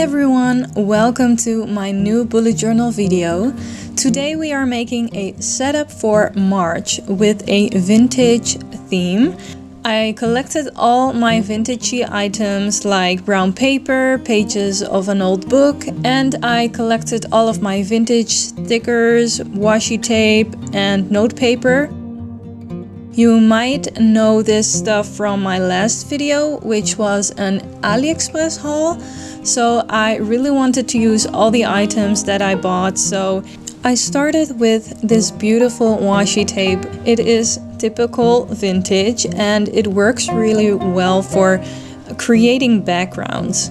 everyone, welcome to my new bullet journal video. Today we are making a setup for March with a vintage theme. I collected all my vintagey items like brown paper, pages of an old book, and I collected all of my vintage stickers, washi tape, and note paper. You might know this stuff from my last video, which was an AliExpress haul. So I really wanted to use all the items that I bought. So I started with this beautiful washi tape. It is typical vintage and it works really well for creating backgrounds.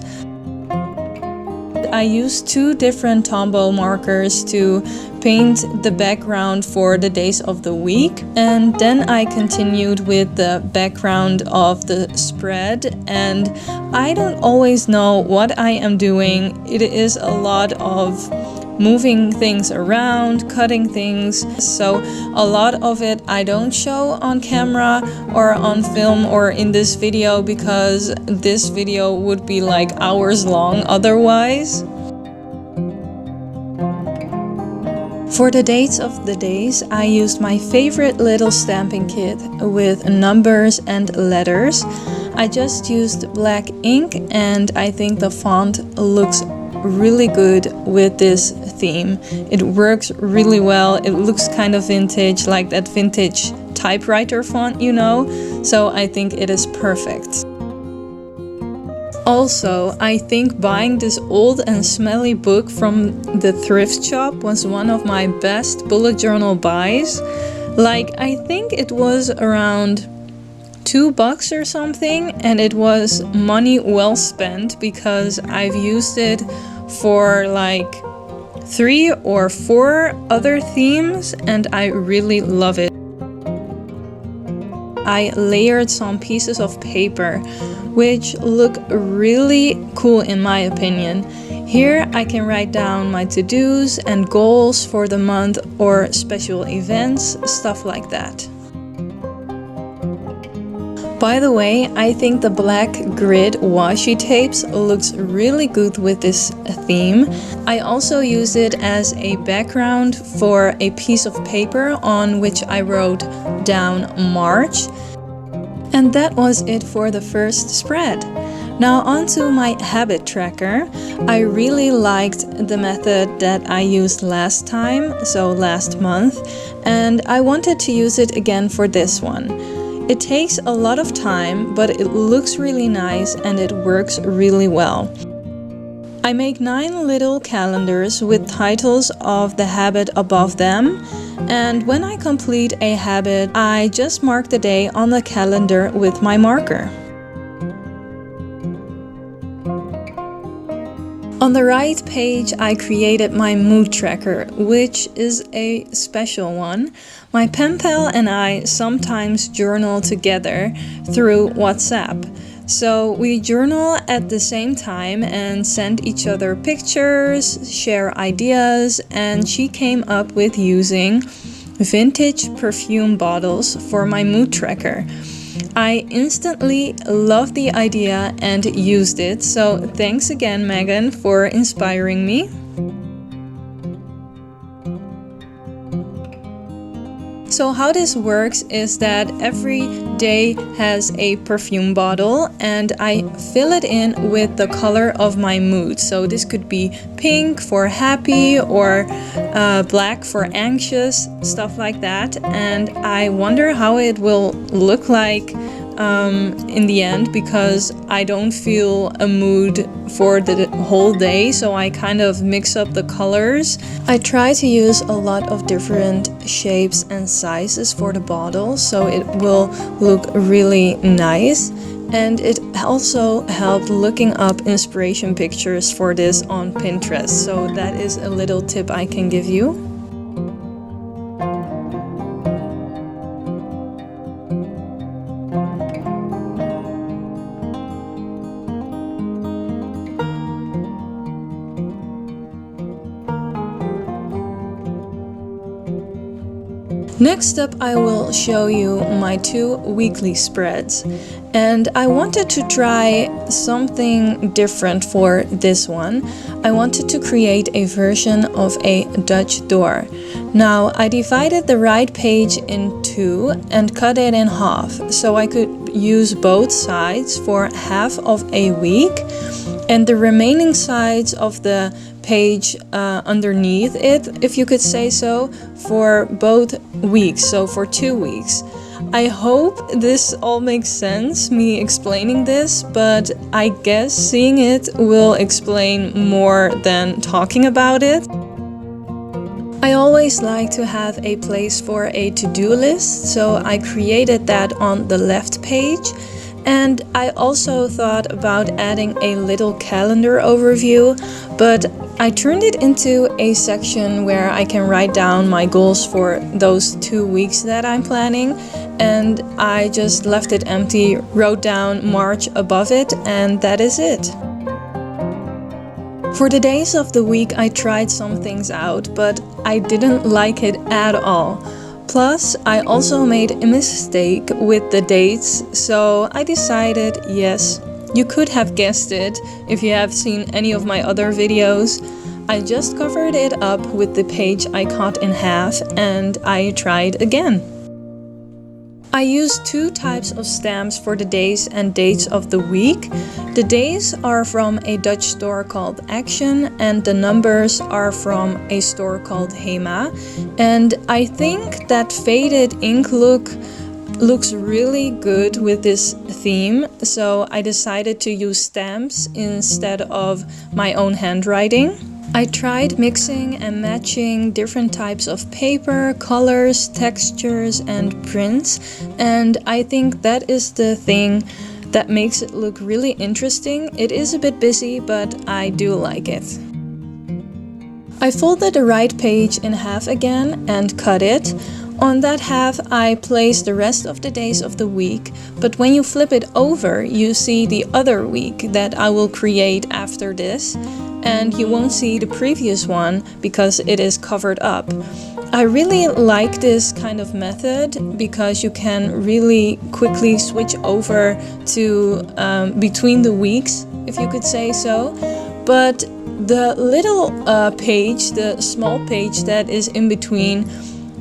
I used two different Tombow markers to paint the background for the days of the week, and then I continued with the background of the spread, and I don't always know what I am doing. It is a lot of moving things around, cutting things, so a lot of it I don't show on camera or on film or in this video because this video would be like hours long otherwise. For the dates of the days, I used my favorite little stamping kit with numbers and letters. I just used black ink and I think the font looks really good with this theme. It works really well. It looks kind of vintage, like that vintage typewriter font, you know? So I think it is perfect. Also, I think buying this old and smelly book from the thrift shop was one of my best bullet journal buys. Like, I think it was around $2 or something, and it was money well spent because I've used it for like 3 or 4 other themes and I really love it. I layered some pieces of paper which look really cool in my opinion. Here I can write down my to-dos and goals for the month or special events, stuff like that. By the way, I think the black grid washi tapes looks really good with this theme. I also use it as a background for a piece of paper on which I wrote down March. And that was it for the first spread. Now on to my habit tracker. I really liked the method that I used last time, so last month, and I wanted to use it again for this one. It takes a lot of time, but it looks really nice and it works really well. I make 9 little calendars with titles of the habit above them, and when I complete a habit, I just mark the day on the calendar with my marker. On the right page, I created my mood tracker, which is a special one. My pen pal and I sometimes journal together through WhatsApp. So we journal at the same time and send each other pictures, share ideas, and she came up with using vintage perfume bottles for my mood tracker. I instantly loved the idea and used it, so thanks again, Megan, for inspiring me. So how this works is that every day has a perfume bottle and I fill it in with the color of my mood. So this could be pink for happy or black for anxious, stuff like that. And I wonder how it will look like in the end, because I don't feel a mood for the whole day, so I kind of mix up the colors. I try to use a lot of different shapes and sizes for the bottle so it will look really nice, and it also helped looking up inspiration pictures for this on Pinterest, so that is a little tip I can give you. Next up, I will show you my 2 weekly spreads. And I wanted to try something different for this one. I wanted to create a version of a Dutch door. Now, I divided the right page in 2 and cut it in half, so I could use both sides for half of a week, and the remaining sides of the page underneath it, if you could say so, for both weeks, so for 2 weeks. I hope this all makes sense, me explaining this, but I guess seeing it will explain more than talking about it. I always like to have a place for a to-do list, so I created that on the left page. And I also thought about adding a little calendar overview, but I turned it into a section where I can write down my goals for those 2 weeks that I'm planning, and I just left it empty, wrote down March above it, and that is it. For the days of the week, I tried some things out, but I didn't like it at all. Plus, I also made a mistake with the dates, so I decided, yes, you could have guessed it if you have seen any of my other videos. I just covered it up with the page I cut in half and I tried again. I used 2 types of stamps for the days and dates of the week. The days are from a Dutch store called Action, and the numbers are from a store called Hema. And I think that faded ink looks really good with this theme, so I decided to use stamps instead of my own handwriting. I tried mixing and matching different types of paper, colors, textures, and prints, and I think that is the thing that makes it look really interesting. It is a bit busy, but I do like it. I folded the right page in half again and cut it. On that half, I placed the rest of the days of the week, but when you flip it over, you see the other week that I will create after this, and you won't see the previous one because it is covered up. I really like this kind of method because you can really quickly switch over to between the weeks, if you could say so. But the little page, the small page that is in between,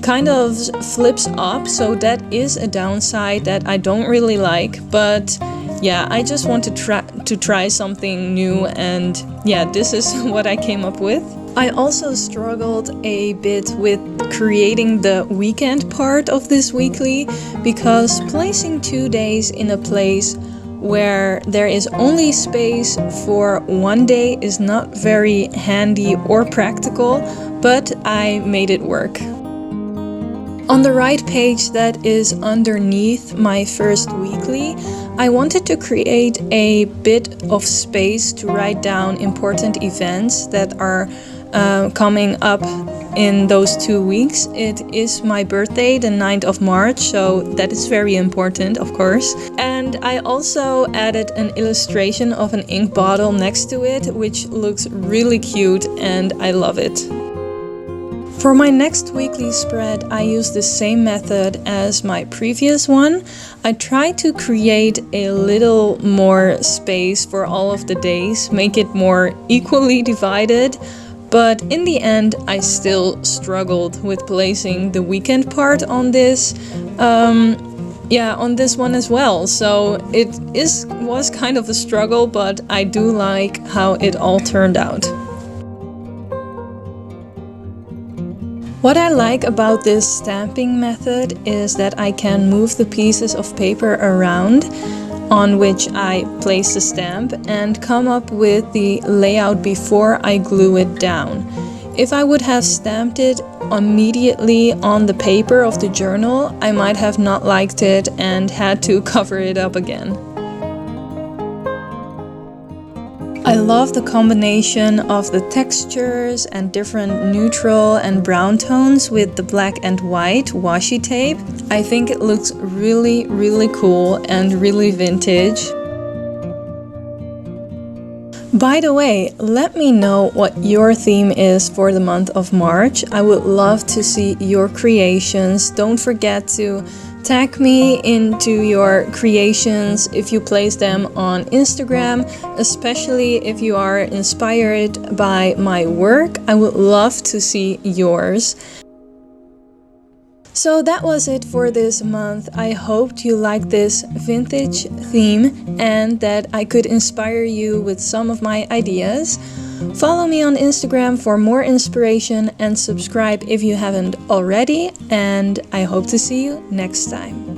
kind of flips up, so that is a downside that I don't really like, but yeah, I just want to try something new, and yeah, this is what I came up with. I also struggled a bit with creating the weekend part of this weekly, because placing 2 days in a place where there is only space for 1 day is not very handy or practical, but I made it work. On the right page that is underneath my first weekly, I wanted to create a bit of space to write down important events that are coming up in those 2 weeks. It is my birthday, the 9th of March, so that is very important, of course. And I also added an illustration of an ink bottle next to it, which looks really cute and I love it. For my next weekly spread, I used the same method as my previous one. I tried to create a little more space for all of the days, make it more equally divided, but in the end I still struggled with placing the weekend part on this. On this one as well, so it was kind of a struggle, but I do like how it all turned out. What I like about this stamping method is that I can move the pieces of paper around on which I place the stamp and come up with the layout before I glue it down. If I would have stamped it immediately on the paper of the journal, I might have not liked it and had to cover it up again. I love the combination of the textures and different neutral and brown tones with the black and white washi tape. I think it looks really, really cool and really vintage. By the way, let me know what your theme is for the month of March. I would love to see your creations. Don't forget to tag me into your creations if you place them on Instagram, especially if you are inspired by my work. I would love to see yours. So that was it for this month. I hoped you liked this vintage theme and that I could inspire you with some of my ideas. Follow me on Instagram for more inspiration and subscribe if you haven't already, and I hope to see you next time.